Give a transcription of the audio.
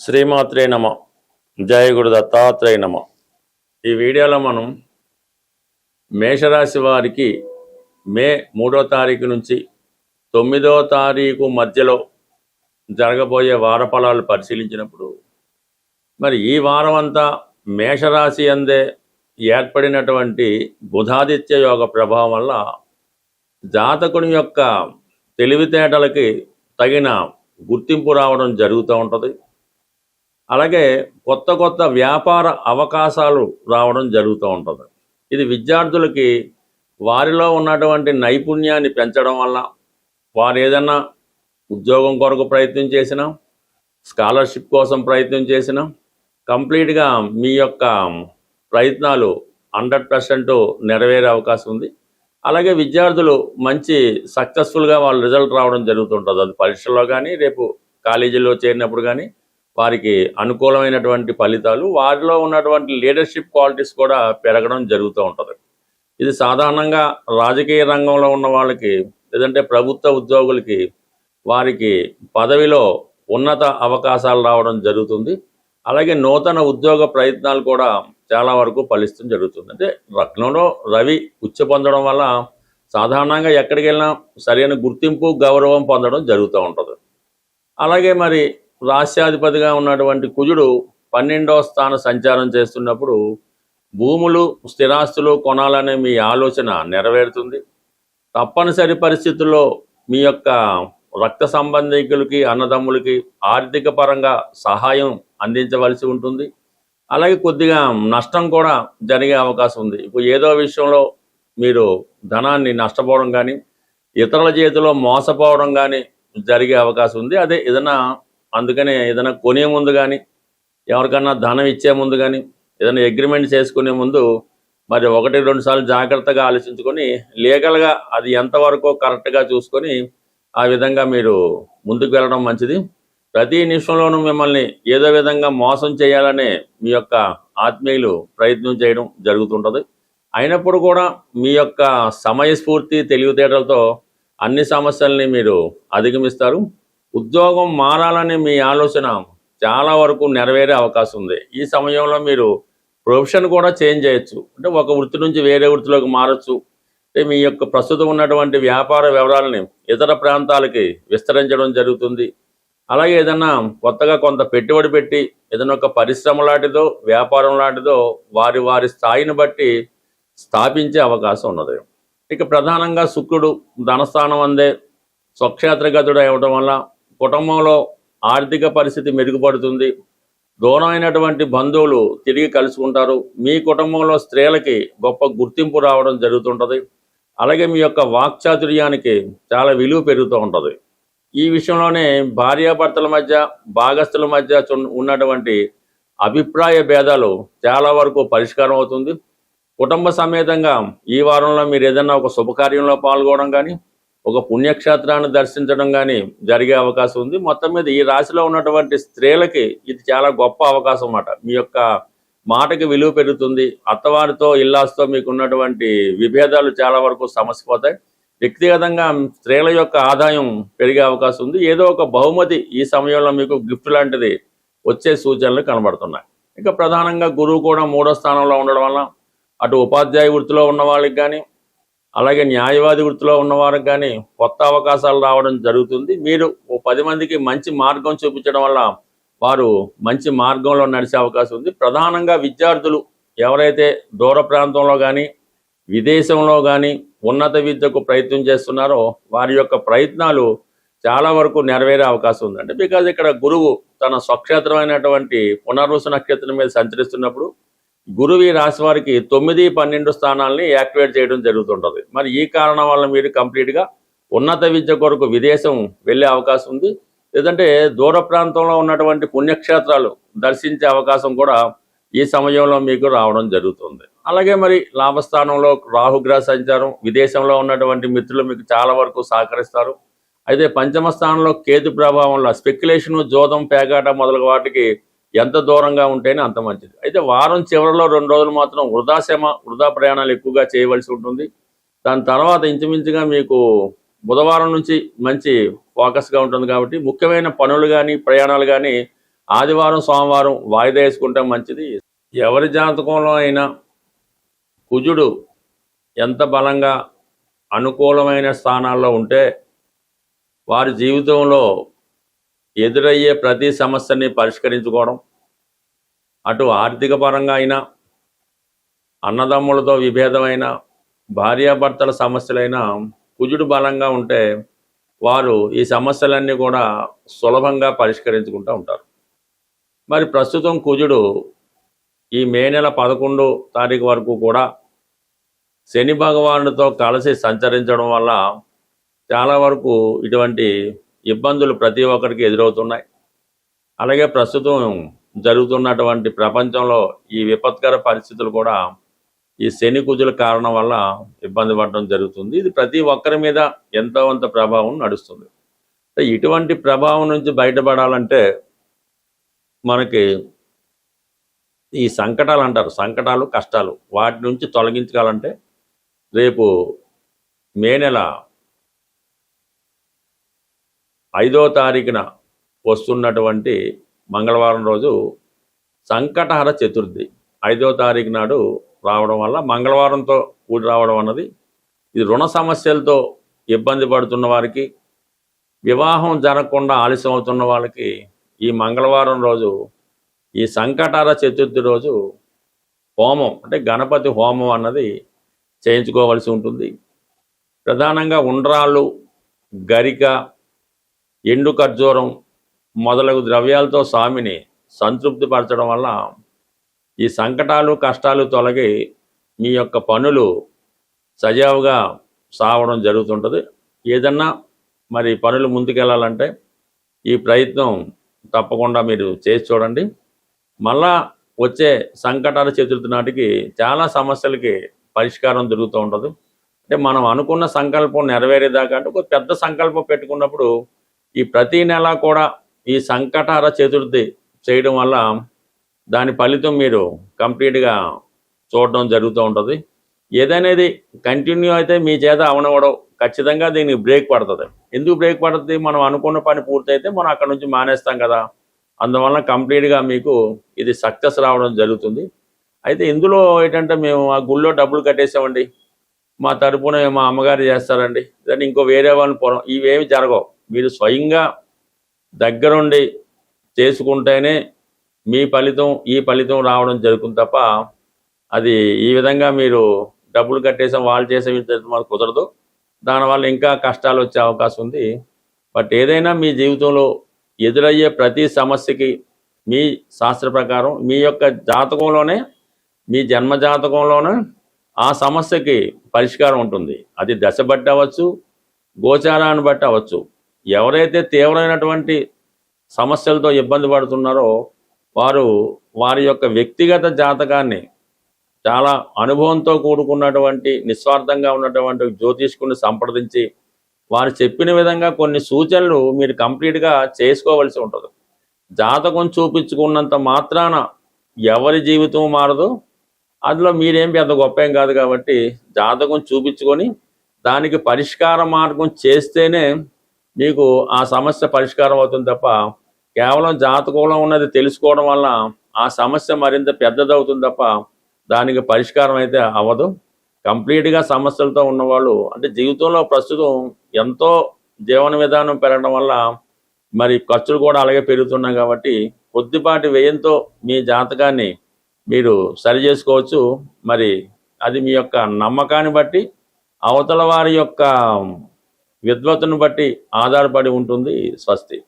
శ్రీమాత్రే నమ. జయ గురు దత్తాత్రేయ నమ. ఈ వీడియోలో మనం మేషరాశి వారికి మే 3వ తారీఖు నుంచి 9వ తారీఖు మధ్యలో జరగబోయే వార ఫలాలు పరిశీలించినప్పుడు మరి ఈ వారం అంతా మేషరాశి అందే ఏర్పడినటువంటి బుధాదిత్య యోగ ప్రభావం వల్ల జాతకుని యొక్క తెలివితేటలకి తగిన గుర్తింపు రావడం జరుగుతూ ఉంటుంది. అలాగే కొత్త కొత్త వ్యాపార అవకాశాలు రావడం జరుగుతూ ఉంటుంది. ఇది విద్యార్థులకి వారిలో ఉన్నటువంటి నైపుణ్యాన్ని పెంచడం వల్ల వారు ఏదన్నా ఉద్యోగం కొరకు ప్రయత్నం చేసినా, స్కాలర్షిప్ కోసం ప్రయత్నం చేసినా కంప్లీట్గా మీ యొక్క ప్రయత్నాలు 100% నెరవేరే అవకాశం ఉంది. అలాగే విద్యార్థులు మంచి సక్సెస్ఫుల్గా వాళ్ళ రిజల్ట్ రావడం జరుగుతుంటుంది. అది పరీక్షల్లో కానీ, రేపు కాలేజీలో చేరినప్పుడు కానీ వారికి అనుకూలమైనటువంటి ఫలితాలు, వారిలో ఉన్నటువంటి లీడర్షిప్ క్వాలిటీస్ కూడా పెరగడం జరుగుతూ ఉంటుంది. ఇది సాధారణంగా రాజకీయ రంగంలో ఉన్న వాళ్ళకి, లేదంటే ప్రభుత్వ ఉద్యోగులకి వారికి పదవిలో ఉన్నత అవకాశాలు రావడం జరుగుతుంది. అలాగే నూతన ఉద్యోగ ప్రయత్నాలు కూడా చాలా వరకు ఫలితం జరుగుతుంది. అంటే లగ్నంలో రవి ఉచ్చ పొందడం వల్ల సాధారణంగా ఎక్కడికి వెళ్ళినా సరైన గుర్తింపు, గౌరవం పొందడం జరుగుతూ ఉంటుంది. అలాగే మరి రాశ్యాధిపతిగా ఉన్నటువంటి కుజుడు 12వ స్థాన సంచారం చేస్తున్నప్పుడు భూములు, స్థిరాస్తులు కొనాలనే మీ ఆలోచన నెరవేరుతుంది. తప్పనిసరి పరిస్థితుల్లో మీ యొక్క రక్త సంబంధికులకి, అన్నదమ్ములకి ఆర్థిక పరంగా సహాయం అందించవలసి ఉంటుంది. అలాగే కొద్దిగా నష్టం కూడా జరిగే అవకాశం ఉంది. ఇప్పుడు ఏదో విషయంలో మీరు ధనాన్ని నష్టపోవడం కానీ, ఇతరుల చేతిలో మోసపోవడం కానీ జరిగే అవకాశం ఉంది. అదే అందుకనే ఏదైనా కొనే ముందు కానీ, ఎవరికన్నా ధనం ఇచ్చే ముందు కానీ, ఏదైనా అగ్రిమెంట్ చేసుకునే ముందు మరి 1-2 సార్లు జాగ్రత్తగా ఆలోచించుకొని లీగల్గా అది ఎంతవరకు కరెక్ట్గా చూసుకొని ఆ విధంగా మీరు ముందుకు వెళ్ళడం మంచిది. ప్రతి నిమిషంలోనూ మిమ్మల్ని ఏదో విధంగా మోసం చేయాలనే మీ యొక్క ఆత్మీయులు ప్రయత్నం చేయడం జరుగుతుంటుంది. అయినప్పుడు కూడా మీ యొక్క సమయస్ఫూర్తి, తెలివితేటలతో అన్ని సమస్యల్ని మీరు అధిగమిస్తారు. ఉద్యోగం మారాలనే మీ ఆలోచన చాలా వరకు నెరవేరే అవకాశం ఉంది. ఈ సమయంలో మీరు ప్రొఫెషన్ కూడా చేంజ్ చేయొచ్చు. అంటే ఒక వృత్తి నుంచి వేరే వృత్తిలోకి మారచ్చు. అంటే మీ యొక్క ప్రస్తుతం ఉన్నటువంటి వ్యాపార వివరాలని ఇతర ప్రాంతాలకి విస్తరించడం జరుగుతుంది. అలాగే ఏదన్నా కొత్తగా కొంత పెట్టుబడి పెట్టి ఏదైనా ఒక పరిశ్రమ లాంటిదో, వ్యాపారం లాంటిదో వారి వారి స్థాయిని బట్టి స్థాపించే అవకాశం ఉన్నది. ఇక ప్రధానంగా శుక్రుడు ధనస్థానం అందే స్వక్షేత్రగతుడు అవ్వడం వల్ల కుటుంబంలో ఆర్థిక పరిస్థితి మెరుగుపడుతుంది. దూరమైనటువంటి బంధువులు తిరిగి కలుసుకుంటారు. మీ కుటుంబంలో స్త్రీలకి గొప్ప గుర్తింపు రావడం జరుగుతుంటుంది. అలాగే మీ యొక్క వాక్చాతుర్యానికి చాలా విలువ పెరుగుతూ ఉంటుంది. ఈ విషయంలోనే భార్యాభర్తల మధ్య, భాగస్థుల మధ్య ఉన్నటువంటి అభిప్రాయ భేదాలు చాలా వరకు పరిష్కారం అవుతుంది. కుటుంబ సమేతంగా ఈ వారంలో మీరు ఏదైనా ఒక శుభకార్యంలో పాల్గొనడం కానీ, ఒక పుణ్యక్షేత్రాన్ని దర్శించడం కానీ జరిగే అవకాశం ఉంది. మొత్తం మీద ఈ రాశిలో ఉన్నటువంటి స్త్రీలకి ఇది చాలా గొప్ప అవకాశం అన్నమాట. మీ యొక్క మాటకి విలువ పెరుగుతుంది. అత్తవారితో, ఇల్లాస్తో మీకు ఉన్నటువంటి విభేదాలు చాలా వరకు సమసిపోతాయి. వ్యక్తిగతంగా స్త్రీల యొక్క ఆదాయం పెరిగే అవకాశం ఉంది. ఏదో ఒక బహుమతి ఈ సమయంలో మీకు గిఫ్ట్ లాంటిది వచ్చే సూచనలు కనబడుతున్నాయి. ఇక ప్రధానంగా గురువు కూడా 3వ స్థానంలో ఉండడం వల్ల అటు ఉపాధ్యాయ వృత్తిలో ఉన్న వాళ్ళకి కానీ, అలాగే న్యాయవాది వృత్తిలో ఉన్నవారికి కానీ కొత్త అవకాశాలు రావడం జరుగుతుంది. మీరు 10 మందికి మంచి మార్గం చూపించడం వల్ల వారు మంచి మార్గంలో నడిచే అవకాశం ఉంది. ప్రధానంగా విద్యార్థులు ఎవరైతే దూర ప్రాంతంలో కానీ, విదేశంలో కానీ ఉన్నత విద్యకు ప్రయత్నం చేస్తున్నారో వారి యొక్క ప్రయత్నాలు చాలా వరకు నెరవేరే అవకాశం ఉంది. అంటే బికాజ్ ఇక్కడ గురువు తన స్వక్షేత్రమైనటువంటి పునర్వసు నక్షత్రం మీద సంచరిస్తున్నప్పుడు గురువు ఈ రాశి వారికి 9, 12 స్థానాలని యాక్టివేట్ చేయడం జరుగుతుంటుంది. మరి ఈ కారణం వల్ల మీరు కంప్లీట్గా ఉన్నత విద్య కొరకు విదేశం వెళ్ళే అవకాశం ఉంది. లేదంటే దూర ప్రాంతంలో ఉన్నటువంటి పుణ్యక్షేత్రాలు దర్శించే అవకాశం కూడా ఈ సమయంలో మీకు రావడం జరుగుతుంది. అలాగే మరి లాభస్థానంలో రాహుగ్రహ సంచారం, విదేశంలో ఉన్నటువంటి మిత్రులు మీకు చాలా వరకు సహకరిస్తారు. అయితే పంచమ స్థానంలో కేతు ప్రభావంలో స్పెక్యులేషను, జోదం, పేకాట మొదలగు వాటికి ఎంత దూరంగా ఉంటేనే అంత మంచిది. అయితే వారం చివరిలో 2 రోజులు మాత్రం వృధా ప్రయాణాలు ఎక్కువగా చేయవలసి ఉంటుంది. దాని తర్వాత ఇంచుమించుగా మీకు బుధవారం నుంచి మంచి ఫోకస్గా ఉంటుంది. కాబట్టి ముఖ్యమైన పనులు కానీ, ప్రయాణాలు కానీ ఆదివారం సోమవారం వాయిదా వేసుకుంటే మంచిది. ఎవరి జాతకంలో అయినా కుజుడు ఎంత బలంగా అనుకూలమైన స్థానాల్లో ఉంటే వారి జీవితంలో ఎదురయ్యే ప్రతి సమస్యని పరిష్కరించుకోవడం, అటు ఆర్థిక పరంగా అయినా, అన్నదమ్ములతో విభేదమైన, భార్యాభర్తల సమస్యలైనా కుజుడు బలంగా ఉంటే వారు ఈ సమస్యలన్నీ కూడా సులభంగా పరిష్కరించుకుంటూ ఉంటారు. మరి ప్రస్తుతం కుజుడు ఈ మే నెల 11 తారీఖు వరకు కూడా శని భగవానుడితో కలిసి సంచరించడం వల్ల చాలా వరకు ఇటువంటి ఇబ్బందులు ప్రతి ఒక్కరికి ఎదురవుతున్నాయి. అలాగే ప్రస్తుతం జరుగుతున్నటువంటి ప్రపంచంలో ఈ విపత్కర పరిస్థితులు కూడా ఈ శని కుజుల కారణం వల్ల ఇబ్బంది పడడం జరుగుతుంది. ఇది ప్రతి ఒక్కరి మీద ఎంతో కొంత ప్రభావం నడుస్తుంది. ఇటువంటి ప్రభావం నుంచి బయటపడాలంటే మనకి ఈ సంకటాలు అంటారు, సంకటాలు కష్టాలు, వాటి నుంచి తొలగించాలంటే రేపు మే నెల 5వ తారీఖున వస్తున్నటువంటి మంగళవారం రోజు సంకటహర చతుర్థి 5వ తారీఖు నాడు రావడం వల్ల, మంగళవారంతో కూడి రావడం అన్నది ఇది రుణ సమస్యలతో ఇబ్బంది పడుతున్న వారికి, వివాహం జరగకుండా ఆలస్యం అవుతున్న వాళ్ళకి ఈ మంగళవారం రోజు ఈ సంకటహర చతుర్థి రోజు హోమం అంటే గణపతి హోమం అన్నది చేయించుకోవాల్సి ఉంటుంది. ప్రధానంగా ఉండ్రాళ్ళు, గరిక, ఎండు ఖర్జూరం మొదలగు ద్రవ్యాలతో స్వామిని సంతృప్తిపరచడం వల్ల ఈ సంకటాలు కష్టాలు తొలగి మీ యొక్క పనులు సజావుగా సాగడం జరుగుతుంటుంది. ఏదన్నా మరి పనులు ముందుకెళ్ళాలంటే ఈ ప్రయత్నం తప్పకుండా మీరు చేసి చూడండి. మళ్ళా వచ్చే సంకటాల చతుర్థి నాటికి చాలా సమస్యలకి పరిష్కారం దొరుకుతూ ఉంటుంది. అంటే మనం అనుకున్న సంకల్పం నెరవేరేదాకా, అంటే ఒక పెద్ద సంకల్పం పెట్టుకున్నప్పుడు ఈ ప్రతి నెల కూడా ఈ సంకటహర చతుర్థి చేయడం వల్ల దాని ఫలితం మీరు కంప్లీట్గా చూడడం జరుగుతూ ఉంటుంది. ఏదనేది కంటిన్యూ అయితే మీ చేత అవనవడం ఖచ్చితంగా దీనికి బ్రేక్ పడుతుంది. ఎందుకు బ్రేక్ పడుతుంది? మనం అనుకున్న పని పూర్తయితే మనం అక్కడ నుంచి మానేస్తాం కదా, అందువల్ల కంప్లీట్గా మీకు ఇది సక్సెస్ రావడం జరుగుతుంది. అయితే ఇందులో ఏంటంటే మేము ఆ గుళ్ళో డబ్బులు కట్టేసామండి, మా తరపున మా అమ్మగారు చేస్తారండి, దాన్ని ఇంకో వేరే వాళ్ళని పొలం, ఇవేమి జరగవు. మీరు స్వయంగా దగ్గరుండి చేసుకుంటేనే మీ ఫలితం ఈ ఫలితం రావడం జరుగుతుంది తప్ప అది ఈ విధంగా మీరు డబ్బులు కట్టేసాం వాళ్ళు చేసే మనకు కుదరదు. దానివల్ల ఇంకా కష్టాలు వచ్చే అవకాశం ఉంది. బట్ ఏదైనా మీ జీవితంలో ఎదురయ్యే ప్రతి సమస్యకి మీ శాస్త్ర ప్రకారం మీ యొక్క జాతకంలోనే, మీ జన్మ జాతకంలోనే ఆ సమస్యకి పరిష్కారం ఉంటుంది. అది దశ బట్టి అవ్వచ్చు, గోచారాన్ని బట్టి అవ్వచ్చు. ఎవరైతే తీవ్రమైనటువంటి సమస్యలతో ఇబ్బంది పడుతున్నారో వారు వారి యొక్క వ్యక్తిగత జాతకాన్ని చాలా అనుభవంతో కూడుకున్నటువంటి నిస్వార్థంగా ఉన్నటువంటి జ్యోతిష్కుని సంప్రదించి వారు చెప్పిన విధంగా కొన్ని సూచనలు మీరు కంప్లీట్గా చేసుకోవలసి ఉంటుంది. జాతకం చూపించుకున్నంత మాత్రాన ఎవరి జీవితం మారదు, అందులో మీరేం పెద్ద గొప్ప ఏం కాదు. కాబట్టి జాతకం చూపించుకొని దానికి పరిష్కార మార్గం చేస్తేనే మీకు ఆ సమస్య పరిష్కారం అవుతుంది తప్ప కేవలం జాతకంలో ఉన్నది తెలుసుకోవడం వల్ల ఆ సమస్య మరింత పెద్దదవుతుంది తప్ప దానికి పరిష్కారం అయితే అవ్వదు. కంప్లీట్గా సమస్యలతో ఉన్నవాళ్ళు, అంటే జీవితంలో ప్రస్తుతం ఎంతో జీవన విధానం పెరగడం వల్ల మరి ఖర్చులు కూడా అలాగే పెరుగుతున్నాయి. కాబట్టి కొద్దిపాటి వ్యయంతో మీ జాతకాన్ని మీరు సరి చేసుకోవచ్చు. మరి అది మీ యొక్క నమ్మకాన్ని బట్టి, అవతల వారి యొక్క విద్వత్తును బట్టి ఆధారపడి ఉంటుంది. స్వస్తి.